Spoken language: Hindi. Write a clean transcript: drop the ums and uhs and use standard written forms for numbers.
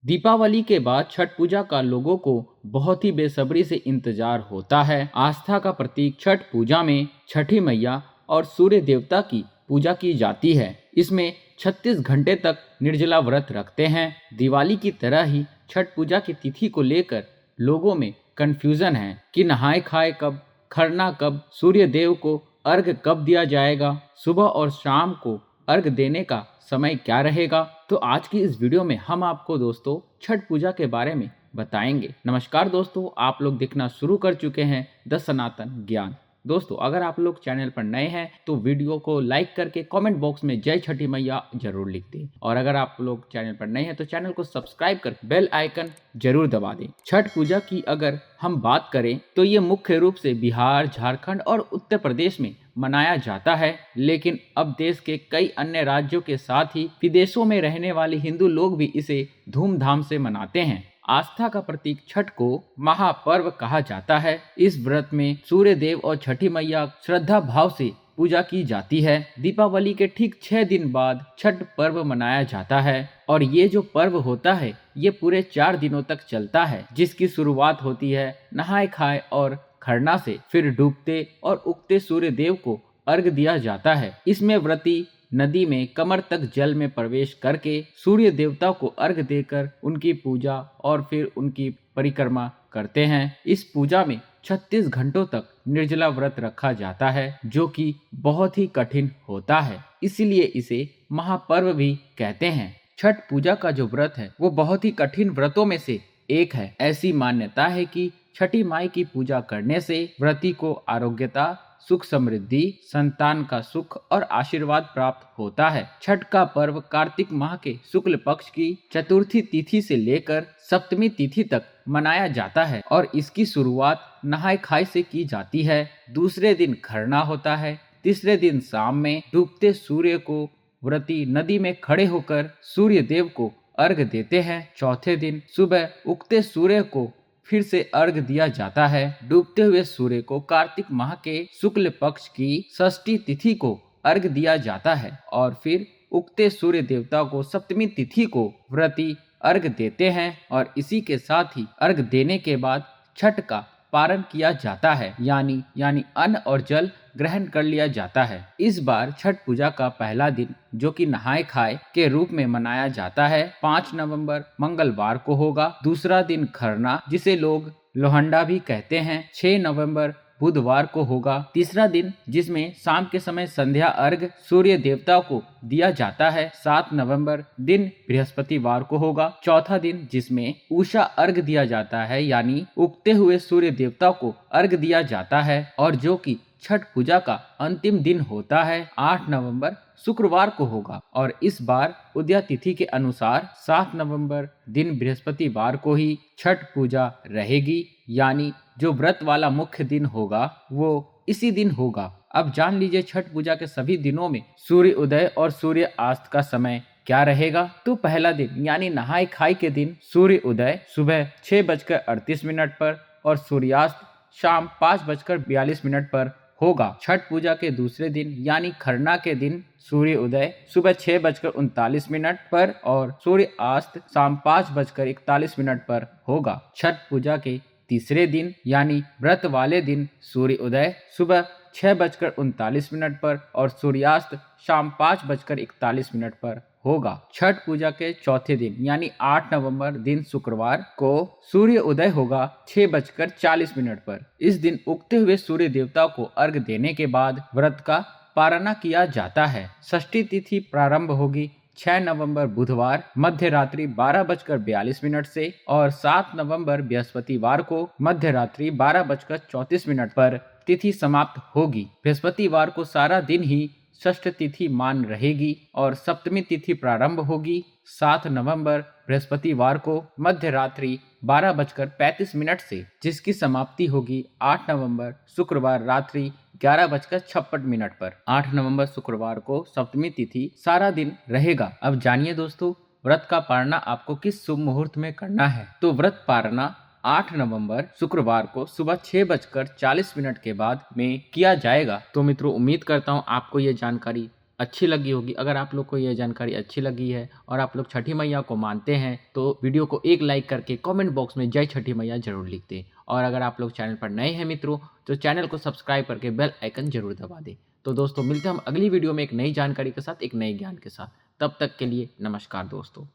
दीपावली के बाद छठ पूजा का लोगों को बहुत ही बेसब्री से इंतजार होता है। आस्था का प्रतीक छठ पूजा में छठी मैया और सूर्य देवता की पूजा की जाती है। इसमें 36 घंटे तक निर्जला व्रत रखते हैं। दिवाली की तरह ही छठ पूजा की तिथि को लेकर लोगों में कंफ्यूजन है कि नहाए खाए कब, खरना कब, सूर्य देव को अर्घ कब दिया जाएगा, सुबह और शाम को अर्घ देने का समय क्या रहेगा। तो आज की इस वीडियो में हम आपको दोस्तों छठ पूजा के बारे में बताएंगे। नमस्कार दोस्तों, आप लोग देखना शुरू कर चुके हैं द सनातन ज्ञान। दोस्तों, अगर आप लोग चैनल पर नए हैं तो वीडियो को लाइक करके कमेंट बॉक्स में जय छठी मैया जरूर लिख दें, और अगर आप लोग चैनल पर नए हैं तो चैनल को सब्सक्राइब कर बेल आइकन जरूर दबा दें। छठ पूजा की अगर हम बात करें तो ये मुख्य रूप से बिहार, झारखंड और उत्तर प्रदेश में मनाया जाता है, लेकिन अब देश के कई अन्य राज्यों के साथ ही विदेशों में रहने वाले हिंदू लोग भी इसे धूमधाम से मनाते हैं। आस्था का प्रतीक छठ को महापर्व कहा जाता है। इस व्रत में सूर्य देव और छठी मैया श्रद्धा भाव से पूजा की जाती है। दीपावली के ठीक 6 दिन बाद छठ पर्व मनाया जाता है, और ये जो पर्व होता है ये पूरे 4 दिनों तक चलता है, जिसकी शुरुआत होती है नहाए खाए और खरना से। फिर डूबते और उगते सूर्य देव को अर्घ दिया जाता है। इसमें व्रती नदी में कमर तक जल में प्रवेश करके सूर्य देवता को अर्घ देकर उनकी पूजा और फिर उनकी परिक्रमा करते हैं। इस पूजा में 36 घंटों तक निर्जला व्रत रखा जाता है, जो कि बहुत ही कठिन होता है, इसीलिए इसे महापर्व भी कहते हैं। छठ पूजा का जो व्रत है वो बहुत ही कठिन व्रतों में से एक है। ऐसी मान्यता है कि छठी माई की पूजा करने से व्रती को आरोग्यता, सुख समृद्धि, संतान का सुख और आशीर्वाद प्राप्त होता है। छठ का पर्व कार्तिक माह के शुक्ल पक्ष की चतुर्थी तिथि से लेकर सप्तमी तिथि तक मनाया जाता है, और इसकी शुरुआत नहाय खाए से की जाती है। दूसरे दिन खरना होता है। तीसरे दिन शाम में डूबते सूर्य को व्रती नदी में खड़े होकर सूर्य देव को अर्घ देते हैं। चौथे दिन सुबह उगते सूर्य को फिर से अर्घ दिया जाता है। डूबते हुए सूर्य को कार्तिक माह के शुक्ल पक्ष की षष्ठी तिथि को अर्घ दिया जाता है, और फिर उगते सूर्य देवता को सप्तमी तिथि को व्रती अर्घ देते हैं, और इसी के साथ ही अर्घ देने के बाद छठ का पारण किया जाता है, यानी अन्न और जल ग्रहण कर लिया जाता है। इस बार छठ पूजा का पहला दिन, जो कि नहाए खाए के रूप में मनाया जाता है, 5 नवंबर मंगलवार को होगा। दूसरा दिन खरना, जिसे लोग लोहंडा भी कहते हैं, 6 नवंबर बुधवार को होगा। तीसरा दिन, जिसमें शाम के समय संध्या अर्घ सूर्य देवता को दिया जाता है, 7 नवंबर दिन बृहस्पतिवार को होगा। चौथा दिन, जिसमें उषा अर्घ दिया जाता है, यानी उगते हुए सूर्य देवता को अर्घ दिया जाता है, और जो कि छठ पूजा का अंतिम दिन होता है, 8 नवंबर शुक्रवार को होगा। और इस बार उदया तिथि के अनुसार 7 नवंबर दिन बृहस्पतिवार को ही छठ पूजा रहेगी, यानी जो व्रत वाला मुख्य दिन होगा वो इसी दिन होगा। अब जान लीजिए छठ पूजा के सभी दिनों में सूर्य उदय और सूर्य अस्त का समय क्या रहेगा। तो पहला दिन यानी नहाय खाई के दिन सूर्य उदय सुबह 6:38 पर और सूर्यास्त शाम 5:42 पर होगा। छठ पूजा के दूसरे दिन यानी खरना के दिन सूर्य उदय सुबह 6:39 पर और सूर्य अस्त शाम 5:41 पर होगा। छठ पूजा के तीसरे दिन यानी व्रत वाले दिन सूर्य उदय सुबह 6:39 पर और सूर्यास्त शाम 5:41 पर होगा। छठ पूजा के चौथे दिन यानी 8 नवंबर दिन शुक्रवार को सूर्य उदय होगा 6:40 पर। इस दिन उगते हुए सूर्य देवता को अर्घ देने के बाद व्रत का पारणा किया जाता है। षष्ठी तिथि प्रारंभ होगी 6 नवंबर बुधवार मध्य रात्रि 12:42 से, और 7 नवंबर बृहस्पतिवार को मध्य रात्रि 12:34 पर तिथि समाप्त होगी। बृहस्पतिवार को सारा दिन ही षष्ठ तिथि मान रहेगी, और सप्तमी तिथि प्रारंभ होगी 7 नवंबर बृहस्पतिवार को मध्य रात्रि 12:35 से, जिसकी समाप्ति होगी 8 नवंबर शुक्रवार रात्रि 11:56 पर। 8 नवंबर शुक्रवार को सप्तमी तिथि सारा दिन रहेगा। अब जानिए दोस्तों, व्रत का पारणा आपको किस शुभ मुहूर्त में करना है। तो व्रत पारणा 8 नवंबर शुक्रवार को सुबह 6:40 के बाद में किया जाएगा। तो मित्रों, उम्मीद करता हूँ आपको ये जानकारी अच्छी लगी होगी। अगर आप लोग को यह जानकारी अच्छी लगी है और आप लोग छठी मैया को मानते हैं तो वीडियो को एक लाइक करके कमेंट बॉक्स में जय छठी मैया जरूर लिख दें। और अगर आप लोग चैनल पर नए हैं मित्रों तो चैनल को सब्सक्राइब करके बेल आइकन जरूर दबा दें। तो दोस्तों मिलते हैं हम अगली वीडियो में एक नई जानकारी के साथ, एक नए ज्ञान के साथ। तब तक के लिए नमस्कार दोस्तों।